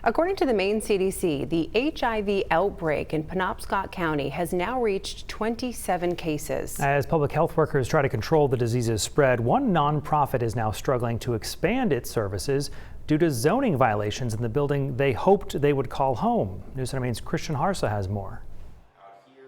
According to the Maine CDC, the HIV outbreak in Penobscot County has now reached 27 cases. As public health workers try to control the disease's spread, one nonprofit is now struggling to expand its services due to zoning violations in the building they hoped they would call home. News Center Maine's Christian Harsa has more.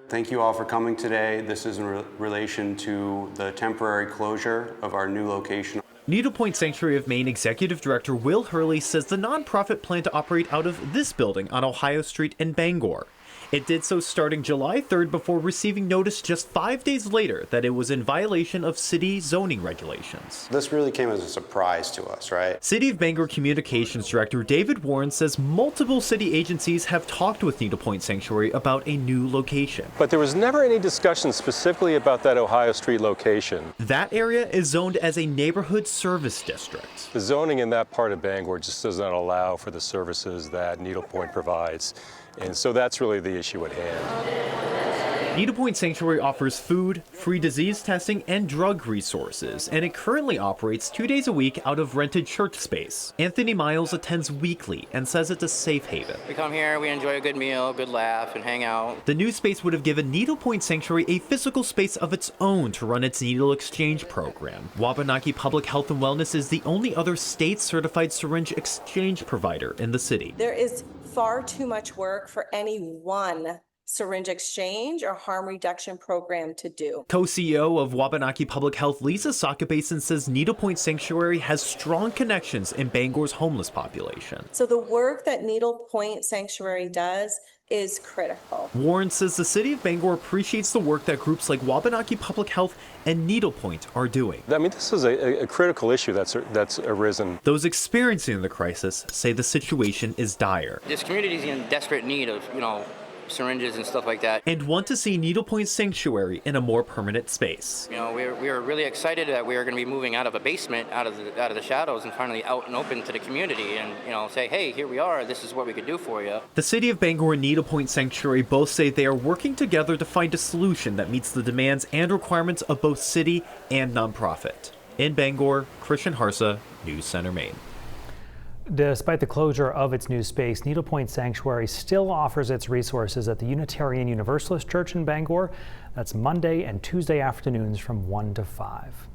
Thank you all for coming today. This is in relation to the temporary closure of our new location. Needlepoint Sanctuary of Maine Executive Director Will Hurley says the nonprofit planned to operate out of this building on Ohio Street in Bangor. It did so starting July 3rd before receiving notice just 5 days later that it was in violation of city zoning regulations. This really came as a surprise to us, right? City of Bangor Communications Director David Warren says multiple city agencies have talked with Needlepoint Sanctuary about a new location. But there was never any discussion specifically about that Ohio Street location. That area is zoned as a neighborhood service district. The zoning in that part of Bangor just does not allow for the services that Needlepoint provides. And so that's really the issue at hand. Needlepoint Sanctuary offers food, free disease testing, and drug resources, and it currently operates 2 days a week out of rented church space. Anthony Miles attends weekly and says it's a safe haven. We come here, we enjoy a good meal, good laugh, and hang out. The new space would have given Needlepoint Sanctuary a physical space of its own to run its needle exchange program. Wabanaki Public Health and Wellness is the only other state-certified syringe exchange provider in the city. There is far too much work for any one syringe exchange or harm reduction program to do. Co-CEO of Wabanaki Public Health, Lisa Sakabason, says Needlepoint Sanctuary has strong connections in Bangor's homeless population. So the work that Needlepoint Sanctuary does is critical. Warren says the city of Bangor appreciates the work that groups like Wabanaki Public Health and Needlepoint are doing. I mean, this is a critical issue that's arisen. Those experiencing the crisis say the situation is dire. This community is in desperate need of, syringes and stuff like that. And want to see Needlepoint Sanctuary in a more permanent space. We are really excited that we are going to be moving out of a basement, out of the shadows, and finally out and open to the community and, say, hey, here we are, this is what we could do for you. The city of Bangor and Needlepoint Sanctuary both say they are working together to find a solution that meets the demands and requirements of both city and nonprofit. In Bangor, Christian Harsa, News Center, Maine. Despite the closure of its new space, Needlepoint Sanctuary still offers its resources at the Unitarian Universalist Church in Bangor. That's Monday and Tuesday afternoons from 1 to 5.